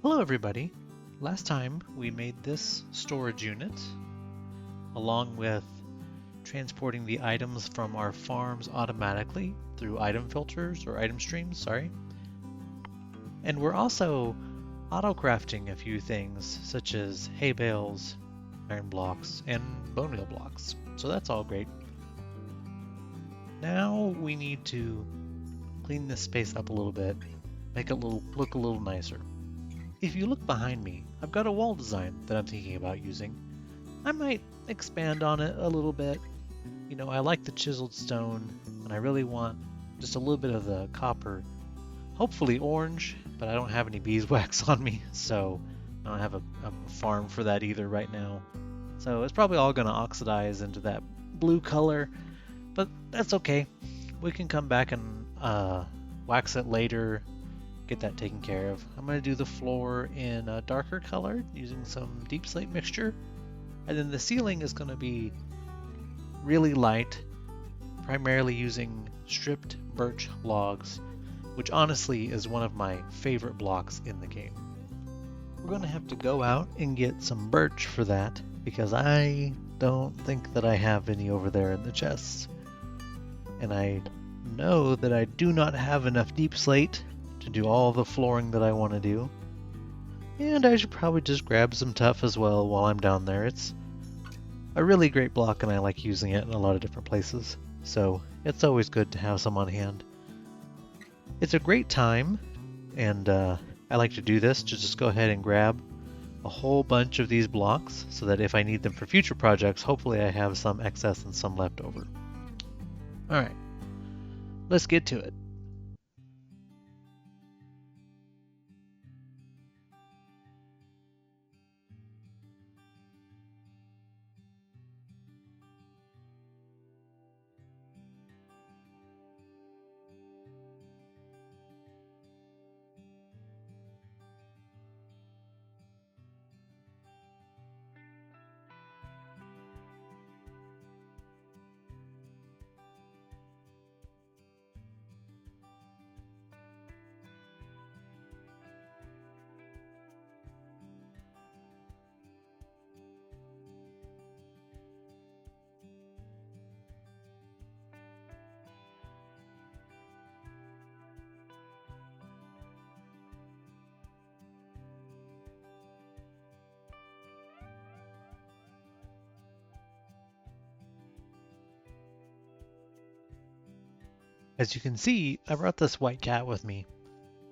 Hello everybody! Last time we made this storage unit along with transporting the items from our farms automatically through item filters or item streams, sorry. And we're also auto-crafting a few things such as hay bales, iron blocks, and bone meal blocks. So that's all great. Now we need to clean this space up a little bit, make it look a little nicer. If you look behind me, I've got a wall design that I'm thinking about using. I might expand on it a little bit. You know, I like the chiseled stone, and I really want just a little bit of the copper, hopefully orange, but I don't have any beeswax on me, so I don't have a farm for that either right now. So it's probably all going to oxidize into that blue color, but that's okay. We can come back and wax it later, get that taken care of. I'm going to do the floor in a darker color using some deep slate mixture, and then the ceiling is going to be really light, primarily using stripped birch logs, which honestly is one of my favorite blocks in the game. We're going to have to go out and get some birch for that, because I don't think that I have any over there in the chests. And I know that I do not have enough deep slate to do all the flooring that I want to do. And I should probably just grab some tuff as well while I'm down there. It's a really great block and I like using it in a lot of different places. So it's always good to have some on hand. It's a great time, and I like to do this to just go ahead and grab a whole bunch of these blocks so that if I need them for future projects, hopefully I have some excess and some left over. Alright, let's get to it. As you can see, I brought this white cat with me.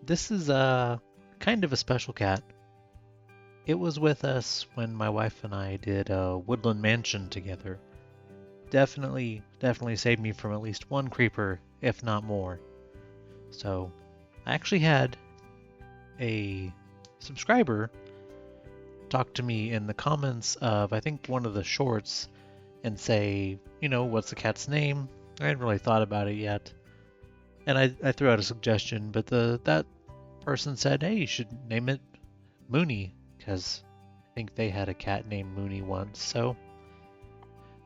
This is a kind of a special cat. It was with us when my wife and I did a woodland mansion together. Definitely saved me from at least one creeper, if not more. So I actually had a subscriber talk to me in the comments of, I think, one of the shorts and say, you know, what's the cat's name? I hadn't really thought about it yet. And I threw out a suggestion, but that person said, hey, you should name it Moony, because I think they had a cat named Moony once. So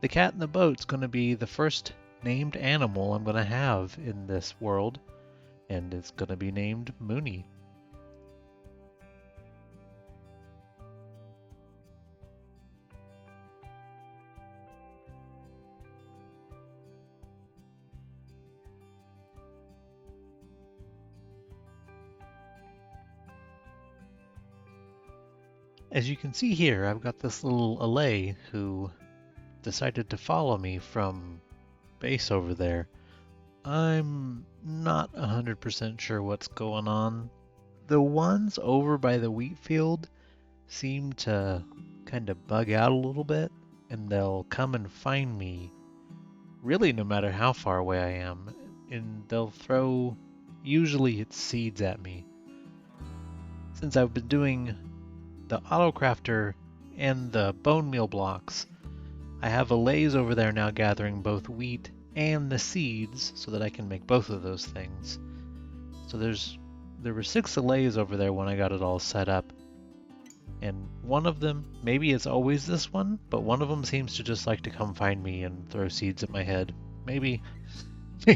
the cat in the boat's going to be the first named animal I'm going to have in this world, and it's going to be named Moony. As you can see here, I've got this little Allay who decided to follow me from base over there. I'm not 100% sure what's going on. The ones over by the wheat field seem to kind of bug out a little bit, and they'll come and find me really no matter how far away I am, and they'll throw, usually it's seeds at me. Since I've been doing the autocrafter and the bone meal blocks, I have Allays over there now gathering both wheat and the seeds so that I can make both of those things. So there were 6 Allays over there when I got it all set up, and one of them, maybe it's always this one, but one of them seems to just like to come find me and throw seeds at my head. Maybe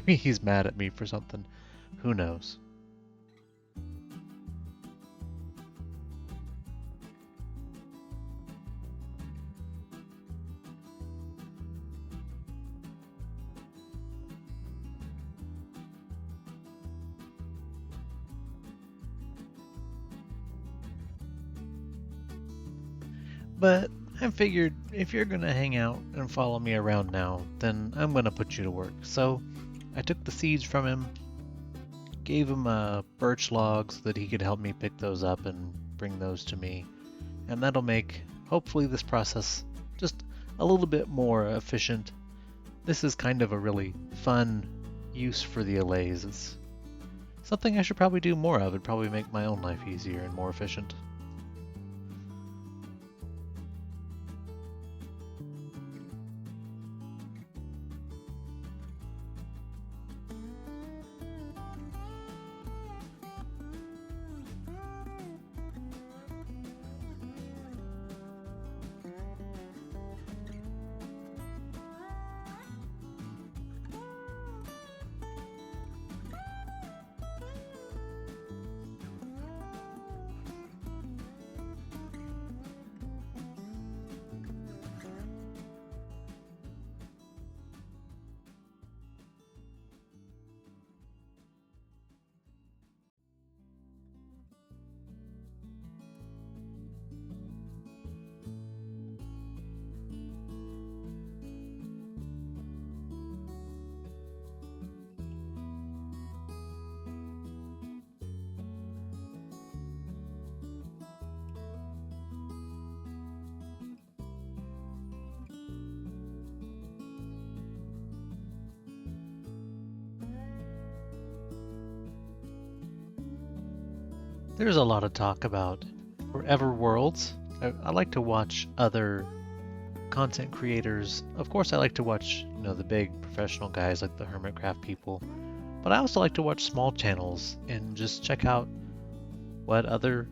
he's mad at me for something. Who knows? But I figured if you're gonna hang out and follow me around now, then I'm gonna put you to work. So I took the seeds from him, gave him a birch log so that he could help me pick those up and bring those to me. And that'll make, hopefully, this process just a little bit more efficient. This is kind of a really fun use for the allays. It's something I should probably do more of. It'd probably make my own life easier and more efficient. There's a lot of talk about forever worlds. I like to watch other content creators. Of course, I like to watch, the big professional guys like the Hermitcraft people. But I also like to watch small channels and just check out what other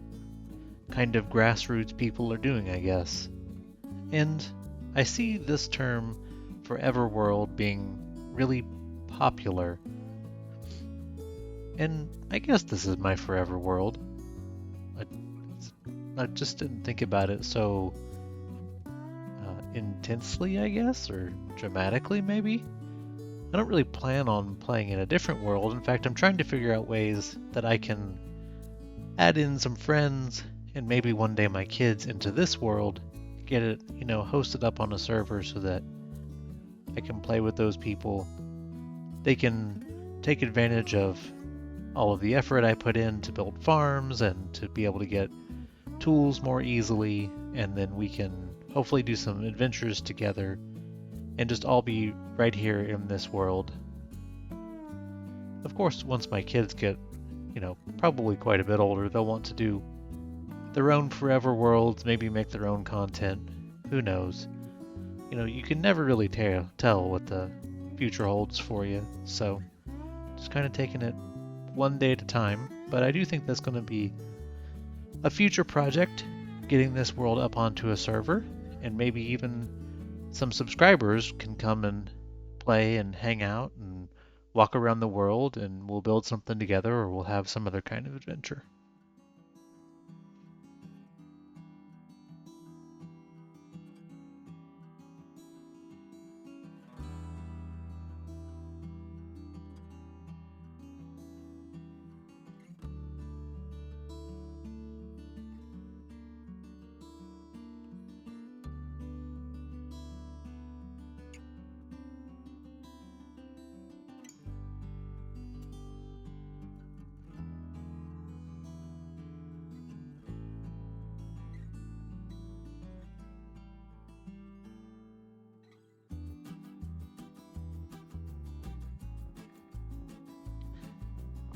kind of grassroots people are doing, I guess. And I see this term forever world being really popular. And I guess this is my forever world. I just didn't think about it so intensely, I guess, or dramatically, maybe. I don't really plan on playing in a different world. In fact, I'm trying to figure out ways that I can add in some friends and maybe one day my kids into this world, get it, hosted up on a server so that I can play with those people. They can take advantage of all of the effort I put in to build farms and to be able to get tools more easily, and then we can hopefully do some adventures together and just all be right here in this world. Of course, once my kids get, probably quite a bit older, they'll want to do their own forever worlds, maybe make their own content. Who knows? You can never really tell what the future holds for you, so just kind of taking it one day at a time. But I do think that's going to be a future project, getting this world up onto a server, and maybe even some subscribers can come and play and hang out and walk around the world, and we'll build something together, or we'll have some other kind of adventure.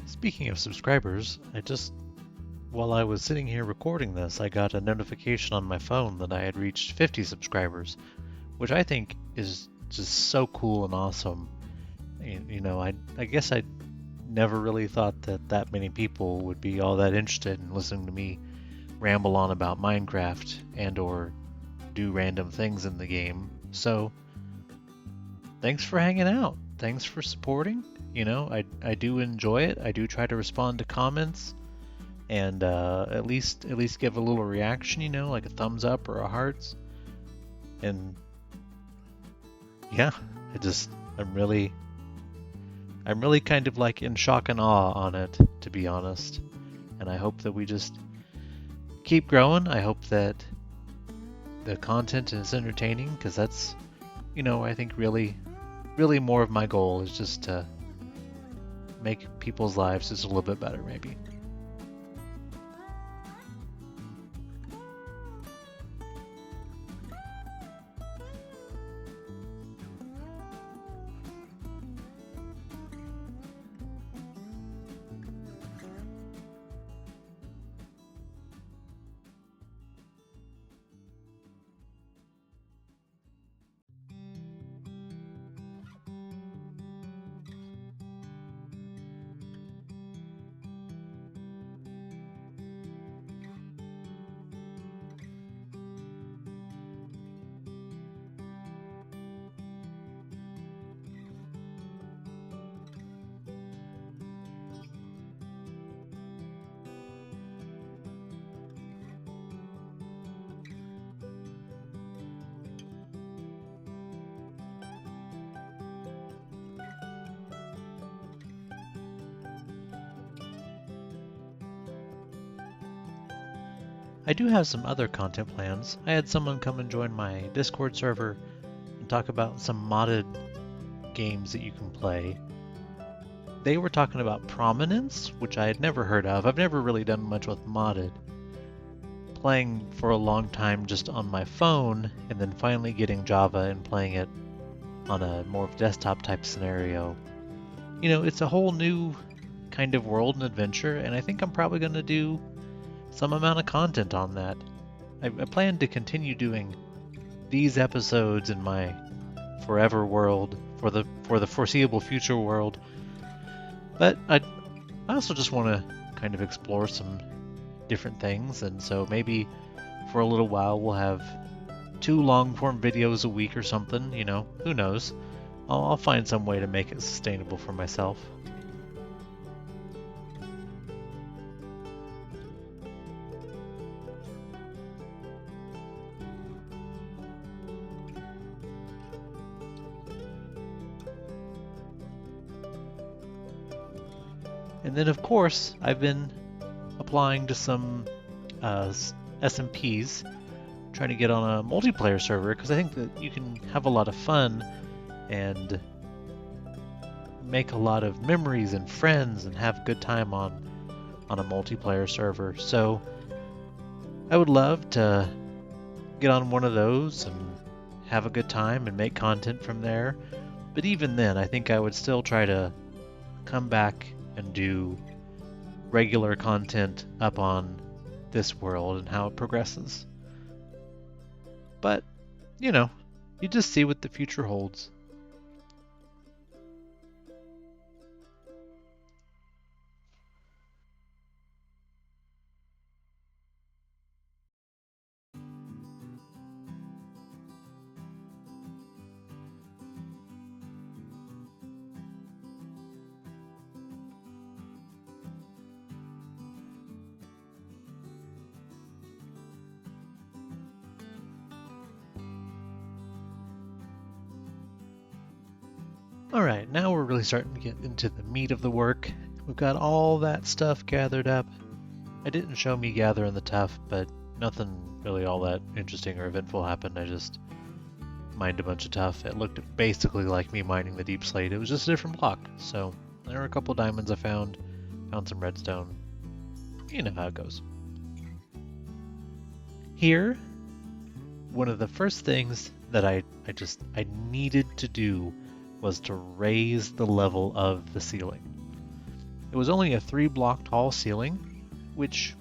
Speaking of subscribers, while I was sitting here recording this, I got a notification on my phone that I had reached 50 subscribers, which I think is just so cool and awesome. I guess I never really thought that many people would be all that interested in listening to me ramble on about Minecraft and or do random things in the game. So, thanks for hanging out. Thanks for supporting. I do enjoy it. I do try to respond to comments and at least give a little reaction, like a thumbs up or a hearts. And yeah, I'm really kind of like in shock and awe on it, to be honest. And I hope that we just keep growing. I hope that the content and it's entertaining, because that's, I think really more of my goal is just to make people's lives just a little bit better, maybe. I do have some other content plans. I had someone come and join my Discord server and talk about some modded games that you can play. They were talking about Prominence, which I had never heard of. I've never really done much with modded. Playing for a long time just on my phone, and then finally getting Java and playing it on a more desktop type scenario. It's a whole new kind of world and adventure, and I think I'm probably going to do some amount of content on that. I plan to continue doing these episodes in my forever world, for the foreseeable future world, but I also just want to kind of explore some different things, and so maybe for a little while we'll have 2 long-form videos a week or something, who knows. I'll find some way to make it sustainable for myself. And then, of course, I've been applying to some SMPs, trying to get on a multiplayer server, because I think that you can have a lot of fun and make a lot of memories and friends and have a good time on a multiplayer server. So I would love to get on one of those and have a good time and make content from there. But even then, I think I would still try to come back and do regular content up on this world and how it progresses. But, you just see what the future holds. Alright, now we're really starting to get into the meat of the work. We've got all that stuff gathered up. I didn't show me gathering the tuff, but nothing really all that interesting or eventful happened. I just mined a bunch of tuff. It looked basically like me mining the deep slate. It was just a different block. So there were a couple diamonds I found some redstone. You know how it goes. Here, one of the first things that I needed to do was to raise the level of the ceiling. It was only a 3-block tall ceiling, which,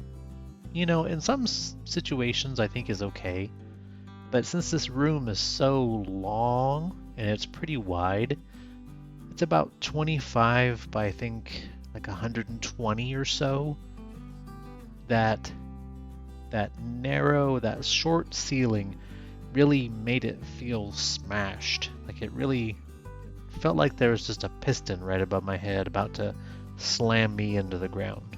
in some situations I think is okay. But since this room is so long and it's pretty wide, it's about 25 by I think like 120 or so. That short ceiling really made it feel smashed. Like it really felt like there was just a piston right above my head about to slam me into the ground.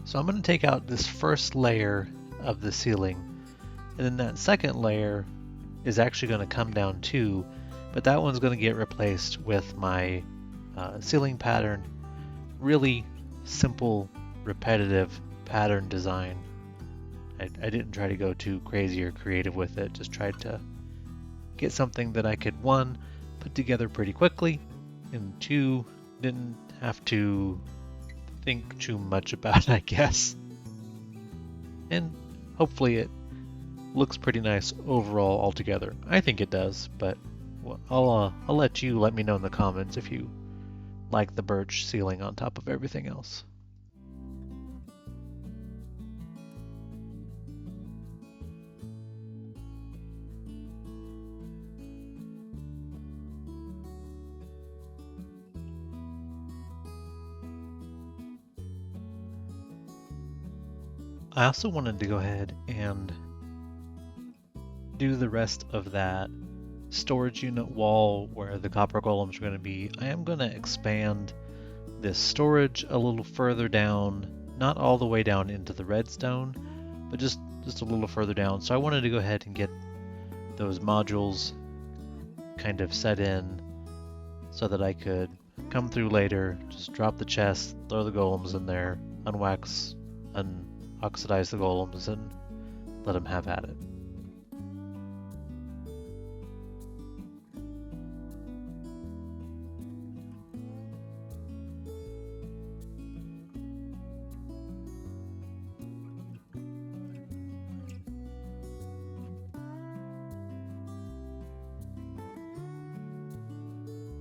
So I'm going to take out this first layer of the ceiling, and then that second layer is actually going to come down too, but that one's going to get replaced with my ceiling pattern. Really simple, repetitive pattern design. I didn't try to go too crazy or creative with it. Just tried to get something that I could, one, put together pretty quickly, and two, didn't have to think too much about, I guess. And hopefully it looks pretty nice overall altogether. I think it does, but I'll let you let me know in the comments if you like the birch ceiling on top of everything else. I also wanted to go ahead and do the rest of that storage unit wall where the copper golems are going to be. I am going to expand this storage a little further down, not all the way down into the redstone, but just a little further down. So I wanted to go ahead and get those modules kind of set in so that I could come through later, just drop the chest, throw the golems in there, unwax, oxidize the golems, and let them have at it.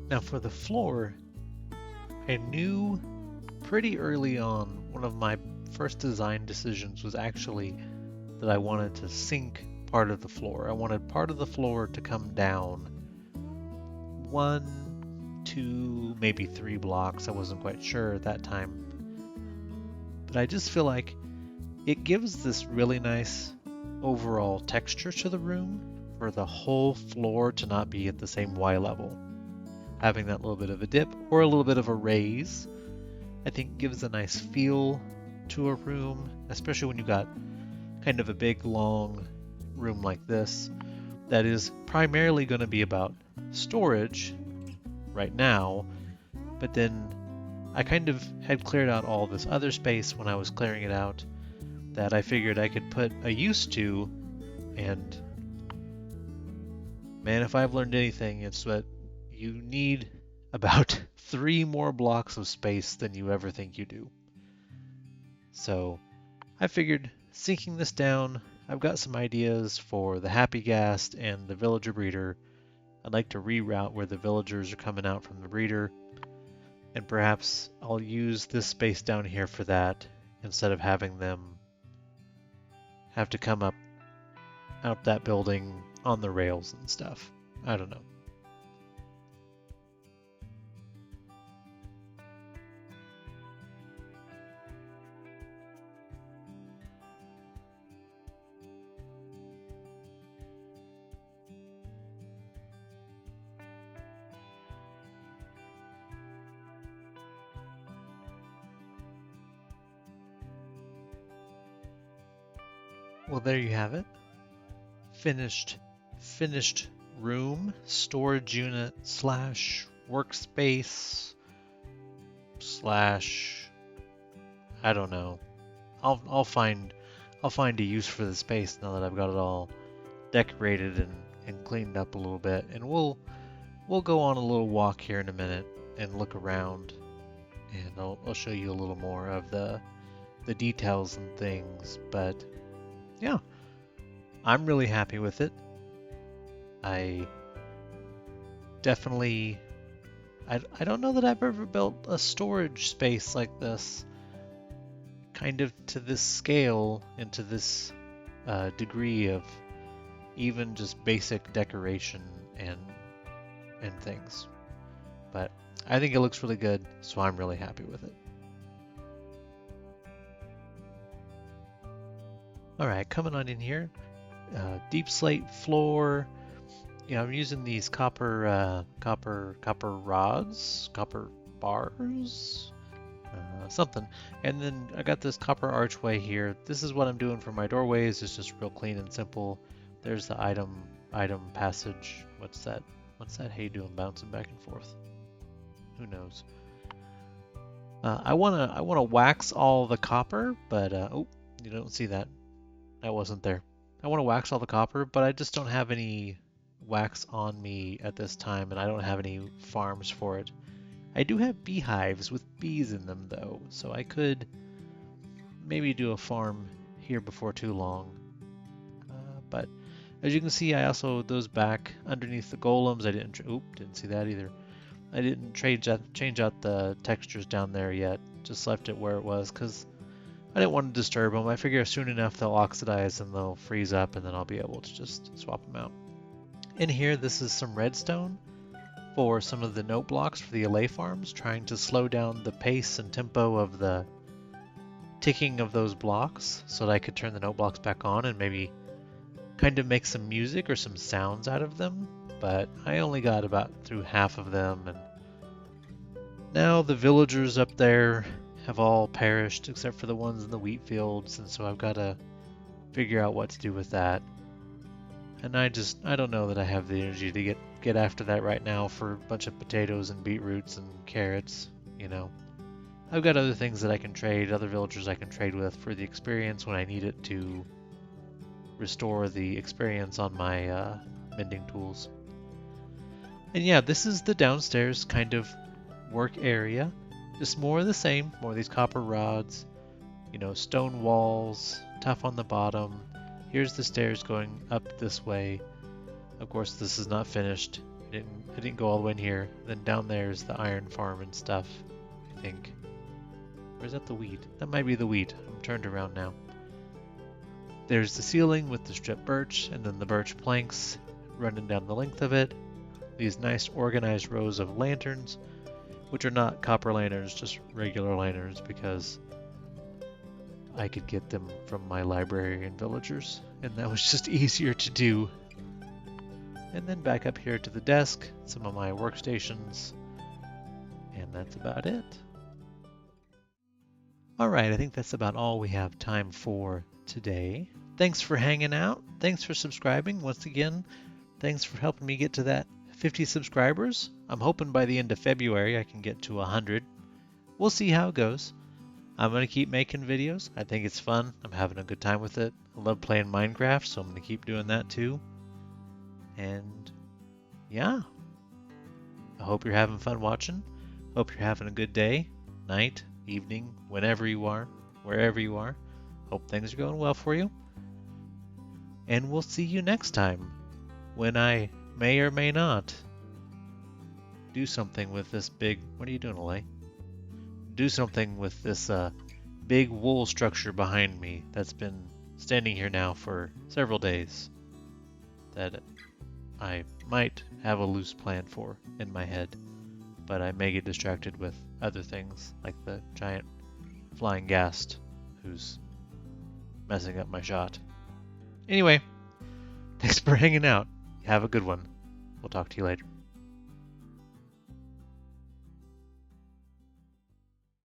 Now for the floor, I knew pretty early on, one of my first design decisions was actually that I wanted to sink part of the floor. I wanted part of the floor to come down 1, 2, maybe 3 blocks. I wasn't quite sure at that time. But I just feel like it gives this really nice overall texture to the room for the whole floor to not be at the same Y level. Having that little bit of a dip or a little bit of a raise, I think gives a nice feel to a room, especially when you got kind of a big long room like this that is primarily going to be about storage right now, but then I kind of had cleared out all this other space when I was clearing it out that I figured I could put a use to, and man, if I've learned anything, it's that you need about 3 more blocks of space than you ever think you do. So I figured sinking this down, I've got some ideas for the happy ghast and the villager breeder. I'd like to reroute where the villagers are coming out from the breeder, and perhaps I'll use this space down here for that instead of having them have to come up that building on the rails and stuff. I don't know. Well, there you have it. Finished room, storage unit slash workspace slash, I don't know. I'll find a use for the space now that I've got it all decorated and cleaned up a little bit. And we'll go on a little walk here in a minute and look around, and I'll show you a little more of the details and things. But yeah, I'm really happy with it. I definitely, I don't know that I've ever built a storage space like this, kind of to this scale and to this degree of even just basic decoration and things. But I think it looks really good, so I'm really happy with it. Alright, coming on in here, deep slate floor. I'm using these copper rods, copper bars, something. And then I got this copper archway here. This is what I'm doing for my doorways. It's just real clean and simple. There's the item passage. What's that hay doing bouncing back and forth? Who knows? I wanna wax all the copper, but oh, you don't see that. That wasn't there. I want to wax all the copper, but I just don't have any wax on me at this time, and I don't have any farms for it. I do have beehives with bees in them, though, so I could maybe do a farm here before too long. But as you can see, I also, those back underneath the golems, I didn't see that either. I didn't change out the textures down there yet, just left it where it was, because I didn't want to disturb them. I figure soon enough they'll oxidize and they'll freeze up, and then I'll be able to just swap them out. In here, this is some redstone for some of the note blocks for the Allay farms, trying to slow down the pace and tempo of the ticking of those blocks so that I could turn the note blocks back on and maybe kind of make some music or some sounds out of them. But I only got about through half of them, and now the villagers up there have all perished except for the ones in the wheat fields, and so I've got to figure out what to do with that. And I don't know that I have the energy to get after that right now for a bunch of potatoes and beetroots and carrots, you know. I've got other things that I can trade, other villagers I can trade with for the experience when I need it to restore the experience on my mending tools. And yeah, this is the downstairs kind of work area. Just more of the same, more of these copper rods, you know, stone walls, tuff on the bottom. Here's the stairs going up this way. Of course, this is not finished. I didn't go all the way in here. Then down there is the iron farm and stuff, I think. Or is that the wheat? That might be the wheat. I'm turned around now. There's the ceiling with the stripped birch, and then the birch planks running down the length of it. These nice organized rows of lanterns, which are not copper lanterns, just regular lanterns, because I could get them from my library and villagers, and that was just easier to do. And then back up here to the desk, some of my workstations, and that's about it. Alright, I think that's about all we have time for today. Thanks for hanging out. Thanks for subscribing. Once again, thanks for helping me get to that 50 subscribers. I'm hoping by the end of February I can get to 100. We'll see how it goes. I'm going to keep making videos. I think it's fun. I'm having a good time with it. I love playing Minecraft, so I'm going to keep doing that too. And yeah, I hope you're having fun watching. Hope you're having a good day, night, evening, whenever you are, wherever you are. Hope things are going well for you. And we'll see you next time when I may or may not do something with this big... What are you doing, Allay? Do something with this big wool structure behind me that's been standing here now for several days that I might have a loose plan for in my head, but I may get distracted with other things like the giant flying ghast who's messing up my shot. Anyway, thanks for hanging out. Have a good one. We'll talk to you later.